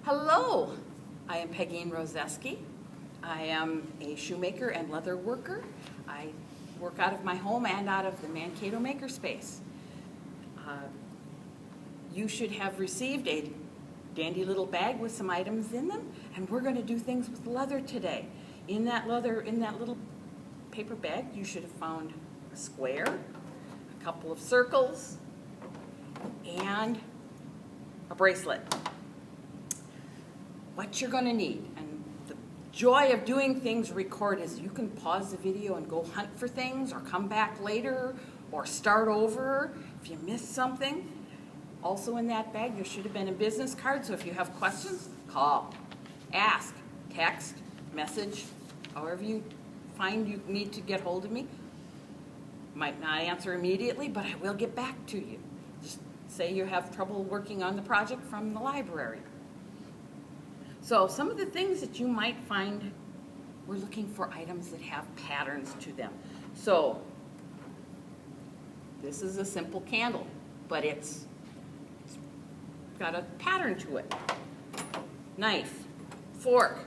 Hello, I am Peggy Rozeski. I am a shoemaker and leather worker. I work out of my home and out of the Mankato Maker Space. You should have received a dandy little bag with some items in them, and we're going to do things with leather today. In that little paper bag, you should have found a square, a couple of circles, and a bracelet. What you're going to need, and the joy of doing things record is you can pause the video and go hunt for things or come back later or start over if you missed something. Also in that bag there should have been a business card, so if you have questions, call, ask, text, message, however you find you need to get hold of me. Might not answer immediately, but I will get back to you. Just say you have trouble working on the project from the library. So some of the things that you might find, we're looking for items that have patterns to them. So this is a simple candle, but it's got a pattern to it. Knife, fork,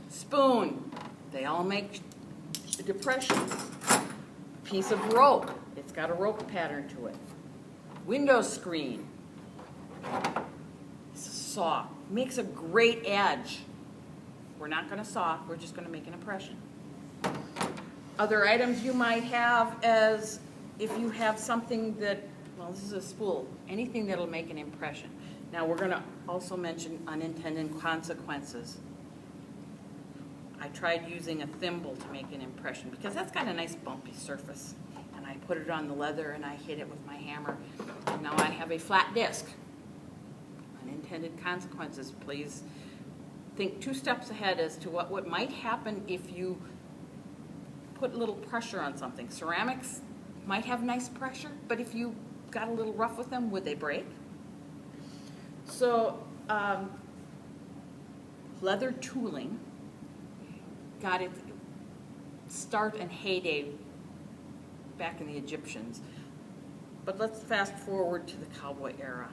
spoon, they all make depressions. Piece of rope, it's got a rope pattern to it. Window screen, it's a saw. Makes a great edge. We're not going to saw, we're just going to make an impression. Other items you might have as if you have something that, well, this is a spool, anything that'll make an impression. Now we're going to also mention unintended consequences. I tried using a thimble to make an impression because that's got a nice bumpy surface. And I put it on the leather and I hit it with my hammer. And now I have a flat disc. Unintended consequences. Please think 2 steps ahead as to what might happen if you put a little pressure on something. Ceramics might have nice pressure, but if you got a little rough with them, would they break? So leather tooling got its start and heyday back in the Egyptians. But let's fast forward to the cowboy era.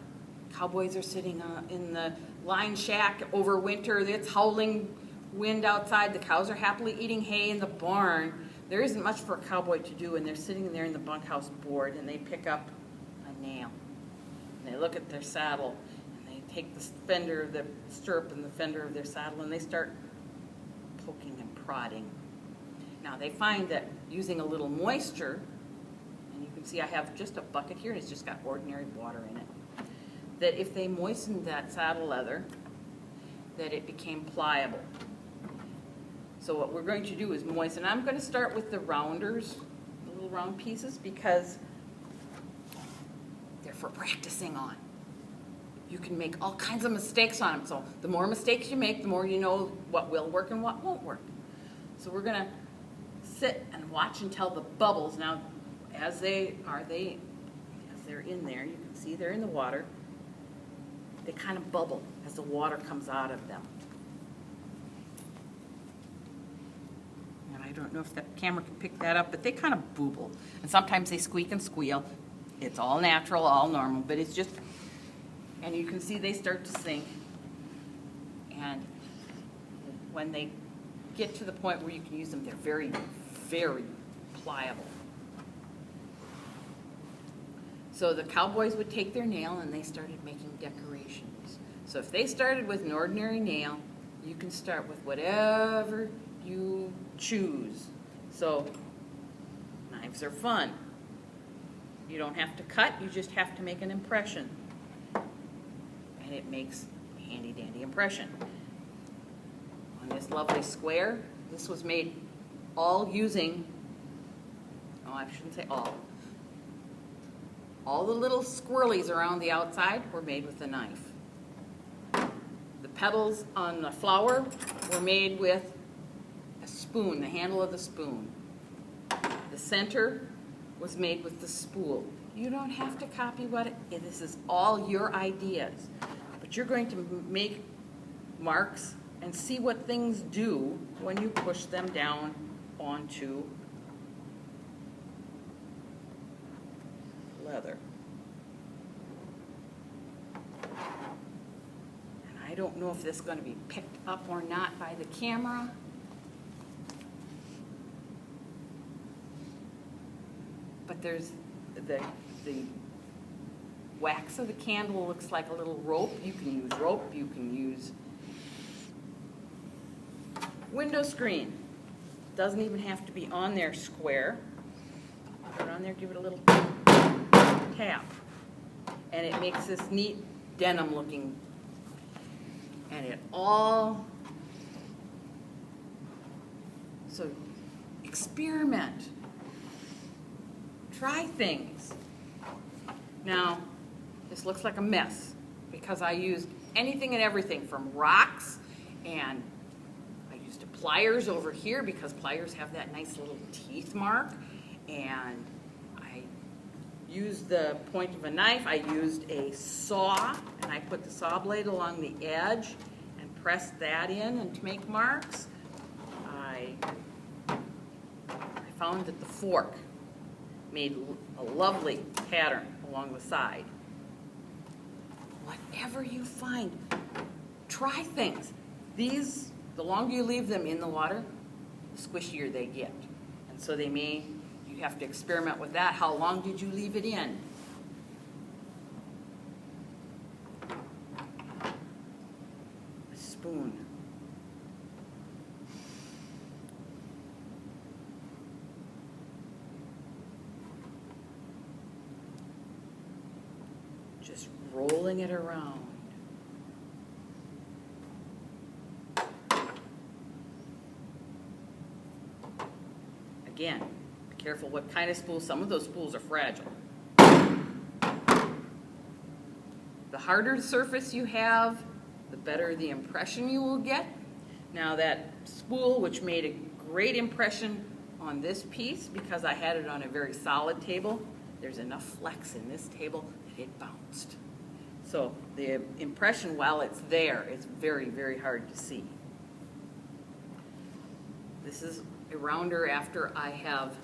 Cowboys are sitting in the line shack over winter. It's howling wind outside. The cows are happily eating hay in the barn. There isn't much for a cowboy to do, and they're sitting there in the bunkhouse board, and they pick up a nail. And they look at their saddle, and they take the fender of the stirrup and the fender of their saddle, and they start poking and prodding. Now they find that using a little moisture, and you can see I have just a bucket here, and it's just got ordinary water in it, that if they moistened that saddle leather, that it became pliable. So what we're going to do is moisten. I'm going to start with the rounders, the little round pieces, because they're for practicing on. You can make all kinds of mistakes on them. So the more mistakes you make, the more you know what will work and what won't work. So we're going to sit and watch until the bubbles, now as they're in there, you can see they're in the water, they kind of bubble as the water comes out of them. And I don't know if the camera can pick that up, but they kind of booble. And sometimes they squeak and squeal. It's all natural, all normal, but it's just, and you can see they start to sink. And when they get to the point where you can use them, they're very, very pliable. So the cowboys would take their nail and they started making decorations. So if they started with an ordinary nail, you can start with whatever you choose. So knives are fun. You don't have to cut, you just have to make an impression. And it makes a handy dandy impression. On this lovely square, this was made all using, oh, I shouldn't say all the little squirrelies around the outside were made with a knife. The petals on the flower were made with a spoon, the handle of the spoon. The center was made with the spool. You don't have to copy this is all your ideas. But you're going to make marks and see what things do when you push them down onto leather. And I don't know if this is going to be picked up or not by the camera. But there's the wax of the candle looks like a little rope. You can use rope, you can use window screen. Doesn't even have to be on there square. Put it on there, give it a little tap. And it makes this neat denim looking, and it all, so experiment, try things. Now, this looks like a mess because I used anything and everything from rocks, and I used pliers over here because pliers have that nice little teeth mark, and I used the point of a knife. I used a saw, and I put the saw blade along the edge and pressed that in and to make marks. I found that the fork made a lovely pattern along the side. Whatever you find, try things. These, the longer you leave them in the water, the squishier they get. And so they may, you have to experiment with that. How long did you leave it in? A spoon. Just rolling it around. Again, be careful what kind of spool. Some of those spools are fragile. The harder surface you have, the better the impression you will get. Now that spool, which made a great impression on this piece because I had it on a very solid table, there's enough flex in this table that it bounced. So the impression while it's there is very, very hard to see. This is a rounder after I have,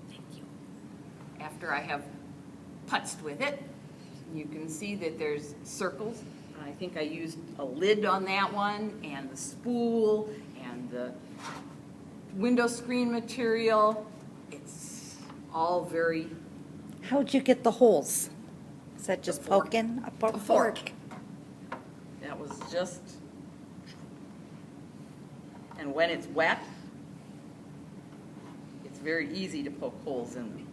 thank you, after I have putzed with it. You can see that there's circles. I think I used a lid on that one, and the spool, and the window screen material. It's all very... How'd you get the holes? Is that just poking? A fork. That was just... And when it's wet, it's very easy to poke holes in them.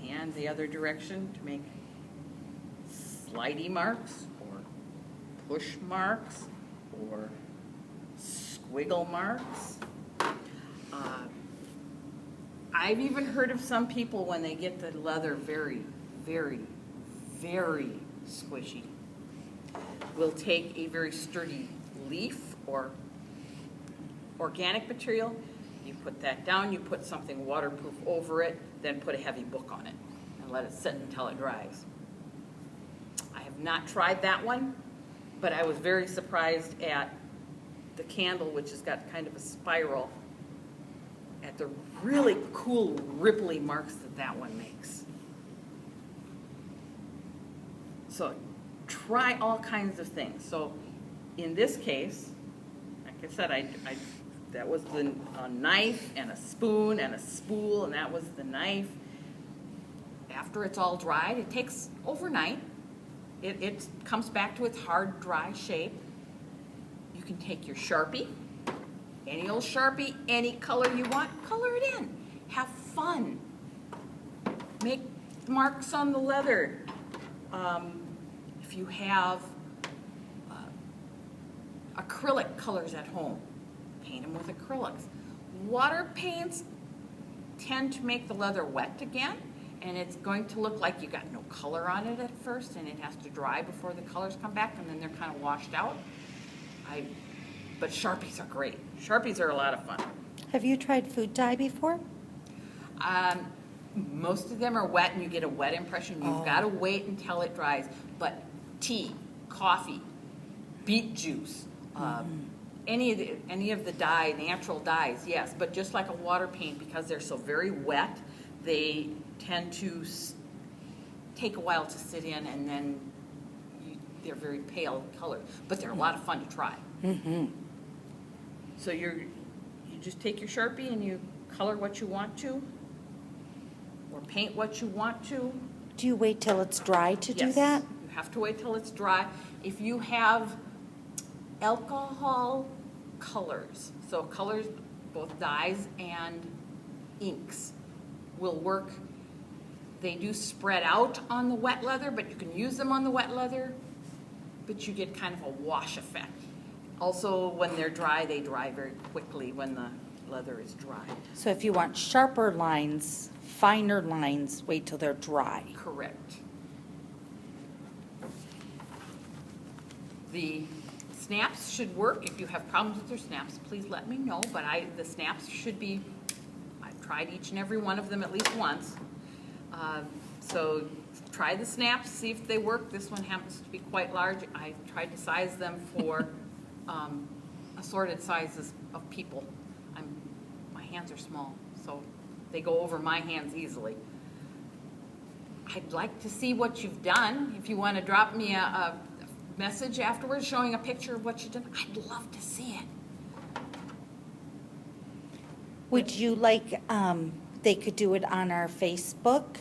And the other direction to make slidey marks or push marks or squiggle marks. I've even heard of some people when they get the leather very, very, very squishy, will take a very sturdy leaf or organic material, you put that down, you put something waterproof over it, then put a heavy book on it and let it sit until it dries. I have not tried that one, but I was very surprised at the candle, which has got kind of a spiral, at the really cool ripply marks that that one makes. So try all kinds of things. So in this case, like I said, that was a knife and a spoon and a spool, and that was the knife. After it's all dried, it takes overnight. It comes back to its hard, dry shape. You can take your Sharpie, any old Sharpie, any color you want, color it in. Have fun. Make marks on the leather. If you have acrylic colors at home, paint them with acrylics. Water paints tend to make the leather wet again, and it's going to look like you got no color on it at first, and it has to dry before the colors come back, and then they're kind of washed out. But Sharpies are great. Sharpies are a lot of fun. Have you tried food dye before? Most of them are wet, and you get a wet impression. You've got to wait until it dries. But tea, coffee, beet juice, any of the dye, natural dyes, yes, but just like a water paint, because they're so very wet, they tend to take a while to sit in, and then they're very pale colored, but they're a lot of fun to try. Mm-hmm. So you just take your Sharpie and you color what you want to, or paint what you want to. Do you wait till it's dry to do Yes, that? you have to wait till it's dry. If you have alcohol colors, so colors, both dyes and inks, will work. They do spread out on the wet leather, but you can use them on the wet leather, but you get kind of a wash effect. Also, when they're dry, they dry very quickly when the leather is dry. So if you want sharper lines, finer lines, wait till they're dry. Correct. The snaps should work. If you have problems with your snaps, please let me know, but the snaps should be, I've tried each and every one of them at least once. So try the snaps, see if they work. This one happens to be quite large. I tried to size them for assorted sizes of people. My hands are small, so they go over my hands easily. I'd like to see what you've done. If you want to drop me a message afterwards showing a picture of what you've done, I'd love to see it. Would you like, they could do it on our Facebook,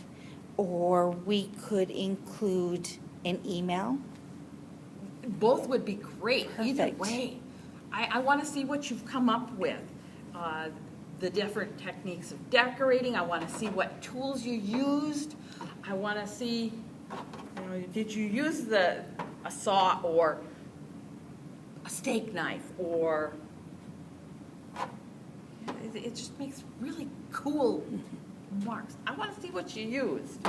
or we could include an email? Both would be great, either Perfect. way. I want to see what you've come up with. The different techniques of decorating. I want to see what tools you used. I want to see, did you use a saw or a steak knife, or it just makes really cool marks. I want to see what you used.